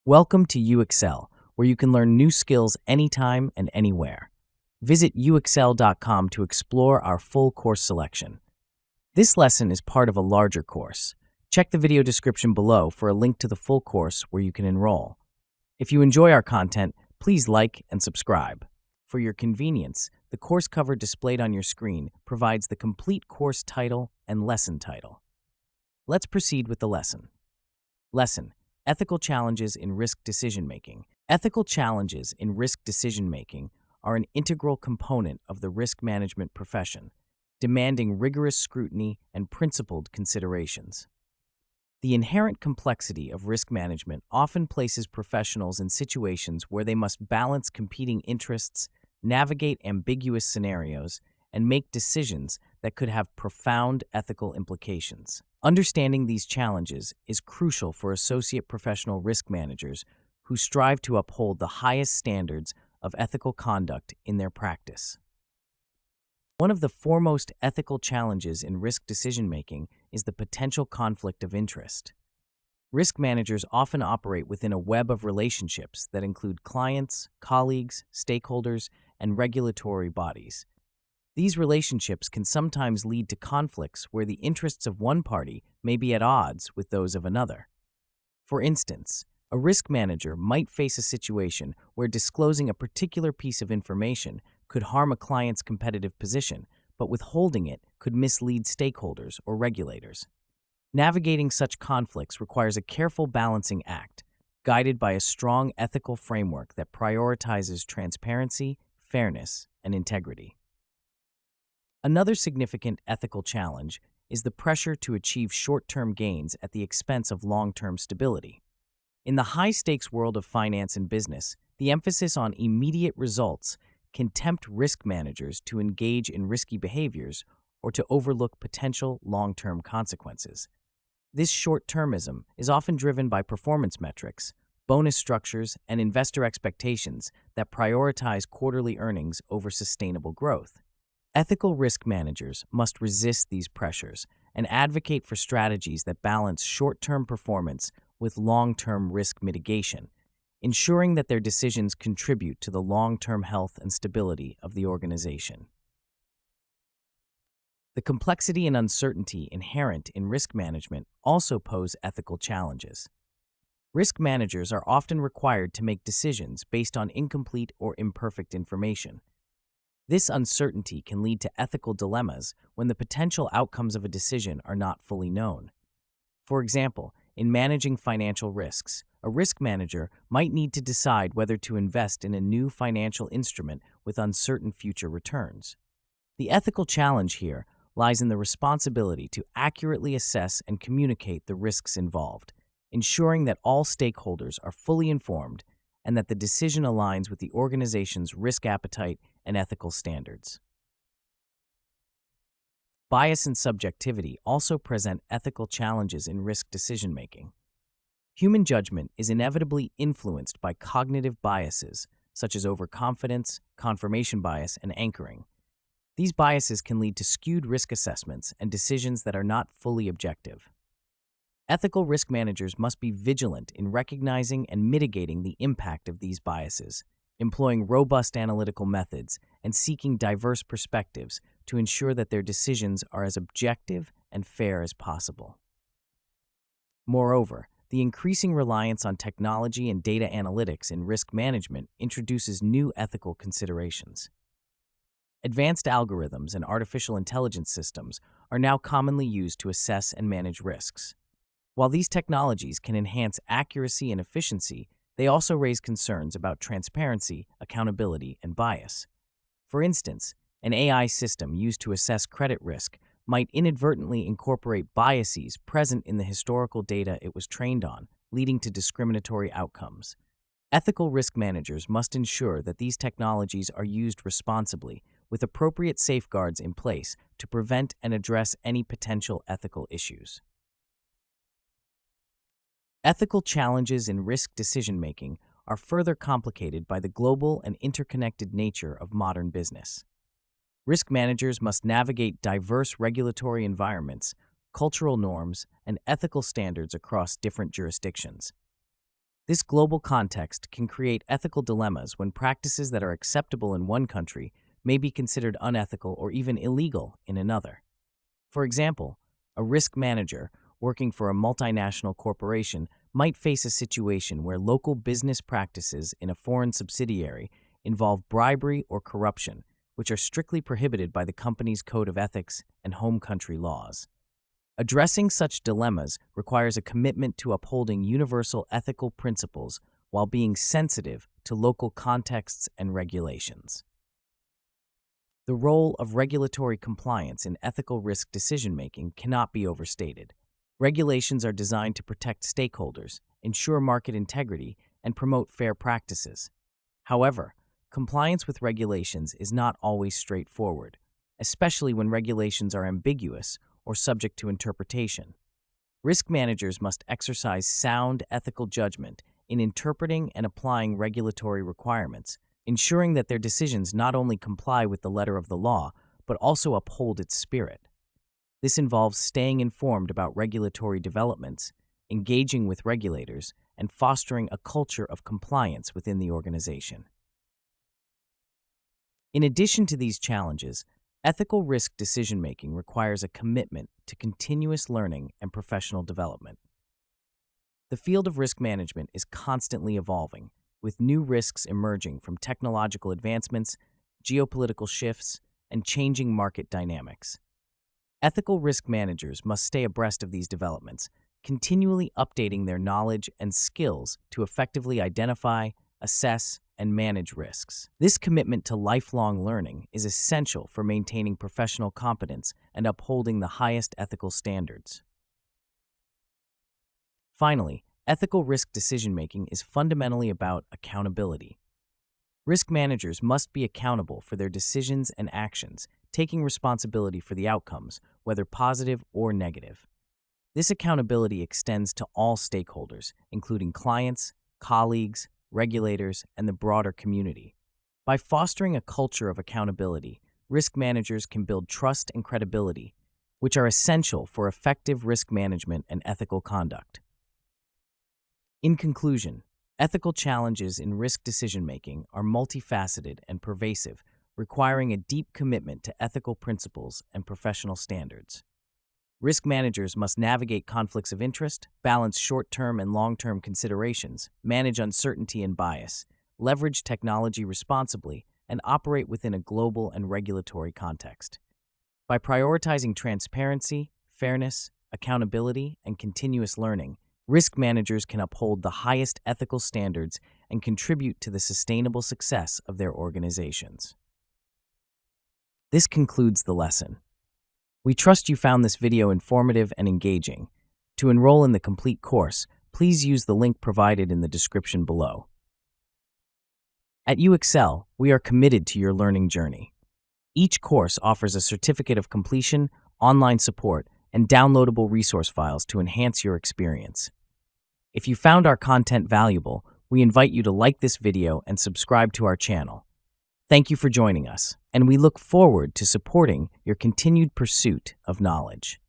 Welcome to UXL, where you can learn new skills anytime and anywhere. Visit uxl.com to explore our full course selection. This lesson is part of a larger course. Check the video description below for a link to the full course where you can enroll. If you enjoy our content, please like and subscribe. For your convenience, the course cover displayed on your screen provides the complete course title and lesson title. Let's proceed with the lesson. Lesson: Ethical Challenges in Risk Decision-Making. Ethical challenges in risk decision-making are an integral component of the risk management profession, demanding rigorous scrutiny and principled considerations. The inherent complexity of risk management often places professionals in situations where they must balance competing interests, navigate ambiguous scenarios, and make decisions that could have profound ethical implications. Understanding these challenges is crucial for associate professional risk managers who strive to uphold the highest standards of ethical conduct in their practice. One of the foremost ethical challenges in risk decision-making is the potential conflict of interest. Risk managers often operate within a web of relationships that include clients, colleagues, stakeholders, and regulatory bodies. These relationships can sometimes lead to conflicts where the interests of one party may be at odds with those of another. For instance, a risk manager might face a situation where disclosing a particular piece of information could harm a client's competitive position, but withholding it could mislead stakeholders or regulators. Navigating such conflicts requires a careful balancing act, guided by a strong ethical framework that prioritizes transparency, fairness, and integrity. Another significant ethical challenge is the pressure to achieve short-term gains at the expense of long-term stability. In the high-stakes world of finance and business, the emphasis on immediate results can tempt risk managers to engage in risky behaviors or to overlook potential long-term consequences. This short-termism is often driven by performance metrics, bonus structures, and investor expectations that prioritize quarterly earnings over sustainable growth. Ethical risk managers must resist these pressures and advocate for strategies that balance short-term performance with long-term risk mitigation, ensuring that their decisions contribute to the long-term health and stability of the organization. The complexity and uncertainty inherent in risk management also pose ethical challenges. Risk managers are often required to make decisions based on incomplete or imperfect information. This uncertainty can lead to ethical dilemmas when the potential outcomes of a decision are not fully known. For example, in managing financial risks, a risk manager might need to decide whether to invest in a new financial instrument with uncertain future returns. The ethical challenge here lies in the responsibility to accurately assess and communicate the risks involved, ensuring that all stakeholders are fully informed and that the decision aligns with the organization's risk appetite and ethical standards. Bias and subjectivity also present ethical challenges in risk decision-making. Human judgment is inevitably influenced by cognitive biases, such as overconfidence, confirmation bias, and anchoring. These biases can lead to skewed risk assessments and decisions that are not fully objective. Ethical risk managers must be vigilant in recognizing and mitigating the impact of these biases, employing robust analytical methods and seeking diverse perspectives to ensure that their decisions are as objective and fair as possible. Moreover, the increasing reliance on technology and data analytics in risk management introduces new ethical considerations. Advanced algorithms and artificial intelligence systems are now commonly used to assess and manage risks. While these technologies can enhance accuracy and efficiency, they also raise concerns about transparency, accountability, and bias. For instance, an AI system used to assess credit risk might inadvertently incorporate biases present in the historical data it was trained on, leading to discriminatory outcomes. Ethical risk managers must ensure that these technologies are used responsibly, with appropriate safeguards in place to prevent and address any potential ethical issues. Ethical challenges in risk decision-making are further complicated by the global and interconnected nature of modern business. Risk managers must navigate diverse regulatory environments, cultural norms, and ethical standards across different jurisdictions. This global context can create ethical dilemmas when practices that are acceptable in one country may be considered unethical or even illegal in another. For example, a risk manager working for a multinational corporation might face a situation where local business practices in a foreign subsidiary involve bribery or corruption, which are strictly prohibited by the company's code of ethics and home country laws. Addressing such dilemmas requires a commitment to upholding universal ethical principles while being sensitive to local contexts and regulations. The role of regulatory compliance in ethical risk decision-making cannot be overstated. Regulations are designed to protect stakeholders, ensure market integrity, and promote fair practices. However, compliance with regulations is not always straightforward, especially when regulations are ambiguous or subject to interpretation. Risk managers must exercise sound ethical judgment in interpreting and applying regulatory requirements, ensuring that their decisions not only comply with the letter of the law, but also uphold its spirit. This involves staying informed about regulatory developments, engaging with regulators, and fostering a culture of compliance within the organization. In addition to these challenges, ethical risk decision-making requires a commitment to continuous learning and professional development. The field of risk management is constantly evolving, with new risks emerging from technological advancements, geopolitical shifts, and changing market dynamics. Ethical risk managers must stay abreast of these developments, continually updating their knowledge and skills to effectively identify, assess, and manage risks. This commitment to lifelong learning is essential for maintaining professional competence and upholding the highest ethical standards. Finally, ethical risk decision-making is fundamentally about accountability. Risk managers must be accountable for their decisions and actions, taking responsibility for the outcomes, whether positive or negative. This accountability extends to all stakeholders, including clients, colleagues, regulators, and the broader community. By fostering a culture of accountability, risk managers can build trust and credibility, which are essential for effective risk management and ethical conduct. In conclusion, ethical challenges in risk decision-making are multifaceted and pervasive, requiring a deep commitment to ethical principles and professional standards. Risk managers must navigate conflicts of interest, balance short-term and long-term considerations, manage uncertainty and bias, leverage technology responsibly, and operate within a global and regulatory context. By prioritizing transparency, fairness, accountability, and continuous learning, risk managers can uphold the highest ethical standards and contribute to the sustainable success of their organizations. This concludes the lesson. We trust you found this video informative and engaging. To enroll in the complete course, please use the link provided in the description below. At UExcel, we are committed to your learning journey. Each course offers a certificate of completion, online support, and downloadable resource files to enhance your experience. If you found our content valuable, we invite you to like this video and subscribe to our channel. Thank you for joining us, and we look forward to supporting your continued pursuit of knowledge.